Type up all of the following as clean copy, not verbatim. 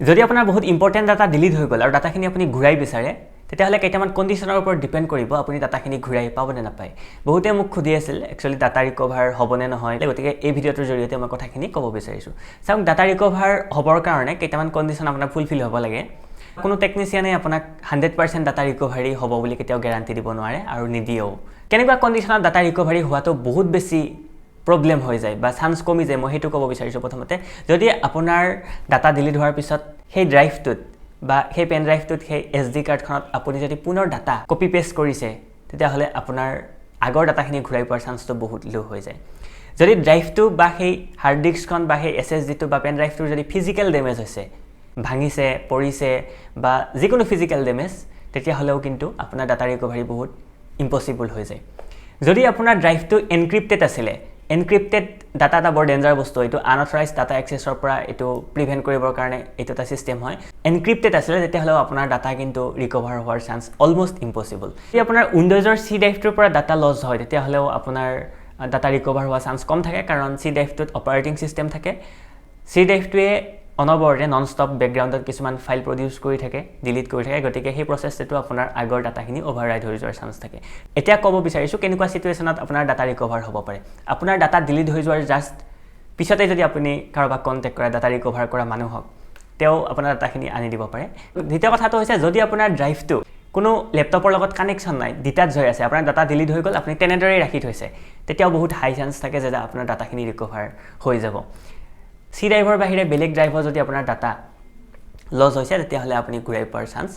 যদি আপোনাৰ বহুত ইম্পৰ্টেণ্ট ডাটা ডিলিট হৈ গ'ল আৰু ডাটাখিনি আপুনি ঘূৰাই বিচাৰে তেতিয়াহ'লে কেইটামান কণ্ডিশ্যনৰ ওপৰত ডিপেণ্ড কৰিব আপুনি ডাটাখিনি ঘূৰাই পাব নে নাপায় বহুতে মোক সুধি আছিল একচুৱেলি ডাটা ৰিকভাৰ হ'বনে নহয় গতিকে এই ভিডিঅ'টোৰ জৰিয়তে মই কথাখিনি ক'ব বিচাৰিছোঁ চাওক ডাটা ৰিকভাৰ হ'বৰ কাৰণে কেইটামান কণ্ডিশ্যন আপোনাৰ ফুলফিল হ'ব লাগে কোনো টেকনিচিয়ানে আপোনাক 100% ডাটা ৰিকভাৰী হ'ব বুলি কেতিয়াও গেৰাণ্টি দিব নোৱাৰে আৰু নিদিয়েও কেনেকুৱা কণ্ডিশ্যনত ডাটা ৰিকভাৰী হোৱাটো বহুত বেছি প্ৰব্লেম হৈ যায় বা চান্স কমি যায় মই সেইটো ক'ব বিচাৰিছোঁ প্ৰথমতে যদি আপোনাৰ ডাটা ডিলিট হোৱাৰ পিছত সেই ড্ৰাইভটোত বা সেই পেন ড্ৰাইভটোত সেই SD কাৰ্ডখনত আপুনি যদি পুনৰ ডাটা কপি পেষ্ট কৰিছে তেতিয়াহ'লে আপোনাৰ আগৰ ডাটাখিনি ঘূৰাই পোৱাৰ চান্সটো বহুত লো হৈ যায় যদি ড্ৰাইভটো বা সেই হাৰ্ড ডিস্কখন বা সেই SSDটো বা পেন ড্ৰাইভটোৰ যদি ফিজিকেল ডেমেজ হৈছে ভাঙিছে পৰিছে বা যিকোনো ফিজিকেল ডেমেজ তেতিয়াহ'লেও কিন্তু আপোনাৰ ডাটা ৰিকভাৰী বহুত ইম্পচিবল হৈ যায় যদি আপোনাৰ ড্ৰাইভটো এনক্ৰিপ্টেড আছিলে এনক্ৰিপ্টেড ডাটা এটা বৰ ডেঞ্জাৰ বস্তু এইটো আনঅথৰাইজড ডাটা এক্সেছৰ পৰা এইটো প্ৰিভেণ্ট কৰিবৰ কাৰণে এইটো এটা ছিষ্টেম হয় এনক্ৰিপ্টেড আছিলে তেতিয়াহ'লেও আপোনাৰ ডাটা কিন্তু ৰিকভাৰ হোৱাৰ চান্স অলমষ্ট ইম্পচিবল যদি আপোনাৰ উইণ্ড'জৰ C ড্ৰাইভটোৰ পৰা ডাটা লছ হয় তেতিয়াহ'লেও আপোনাৰ ডাটা ৰিকভাৰ হোৱাৰ চান্স কম থাকে কাৰণ C ড্ৰাইভটোত অপাৰেটিং ছিষ্টেম থাকে C ড্ৰাইভটোৱে অনবৰতে নন ষ্টপ বেকগ্ৰাউণ্ডত কিছুমান ফাইল প্ৰডিউচ কৰি থাকে ডিলিট কৰি থাকে গতিকে সেই প্ৰচেছটো আপোনাৰ আগৰ ডাটাখিনি অভাৰৰাইড হৈ যোৱাৰ চান্স থাকে এতিয়া ক'ব বিচাৰিছোঁ কেনেকুৱা চিটুৱেশ্যনত আপোনাৰ ডাটা ৰিকভাৰ হ'ব পাৰে আপোনাৰ ডাটা ডিলিট হৈ যোৱাৰ জাষ্ট পিছতে যদি আপুনি কাৰোবাক কণ্টেক্ট কৰে ডাটা ৰিকভাৰ কৰা মানুহক তেওঁ আপোনাৰ ডাটাখিনি আনি দিব পাৰে দ্বিতীয় কথাটো হৈছে যদি আপোনাৰ ড্ৰাইভটো কোনো লেপটপৰ লগত কানেকশ্যন নাই ডিটাচ হৈ আছে আপোনাৰ ডাটা ডিলিট হৈ গ'ল আপুনি তেনেদৰেই ৰাখি থৈছে তেতিয়াও বহুত হাই চান্স থাকে যে আপোনাৰ ডাটাখিনি ৰিকভাৰ হৈ যাব C ড্ৰাইভৰ বাহিৰে বেলেগ ড্ৰাইভৰ যদি আপোনাৰ ডাটা লছ হৈছে তেতিয়াহ'লে আপুনি ঘূৰাই পোৱাৰ চান্স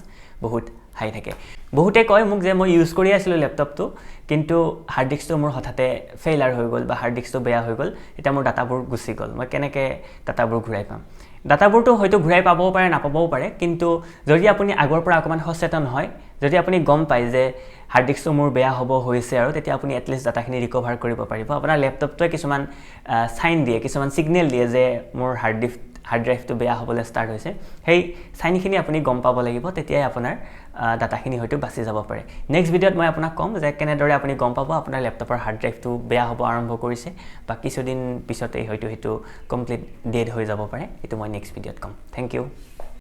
বহুত হাই থাকে বহুতে কয় মোক যে মই ইউজ কৰি আছিলোঁ লেপটপটো কিন্তু হাৰ্ড ডিস্কটো মোৰ হঠাতে ফেইলাৰ হৈ গ'ল বা হাৰ্ড ডিস্কটো বেয়া হৈ গ'ল এতিয়া মোৰ ডাটাবোৰ গুচি গ'ল মই কেনেকৈ ডাটাবোৰ ঘূৰাই পাম ডাটাবোৰটো হয়তো ঘূৰাই পাবও পাৰে নাপাবও পাৰে কিন্তু যদি আপুনি আগৰ পৰা অকণমান সচেতন হয় যদি আপুনি গম পায় যে হাৰ্ড ডিস্কটো মোৰ বেয়া হ'ব হৈছে আৰু তেতিয়া আপুনি এটলিষ্ট ডাটাখিনি ৰিকভাৰ কৰিব পাৰিব আপোনাৰ লেপটপটোৱে কিছুমান চাইন দিয়ে কিছুমান ছিগনেল দিয়ে যে মোৰ হাৰ্ড ড্ৰাইভটো বেয়া হ'বলৈ ষ্টাৰ্ট হৈছে সেই চাইনখিনি আপুনি গম পাব লাগিব তেতিয়াই আপোনাৰ ডাটাখিনি হয়তো বাচি যাব পাৰে নেক্সট ভিডিঅ'ত মই আপোনাক ক'ম যে কেনেদৰে আপুনি গম পাব আপোনাৰ লেপটপৰ হাৰ্ড ড্ৰাইভটো বেয়া হ'ব আৰম্ভ কৰিছে বা কিছুদিন পিছতেই হয়তো সেইটো কমপ্লিট ডেড হৈ যাব পাৰে এইটো মই নেক্সট ভিডিঅ'ত ক'ম থেংক ইউ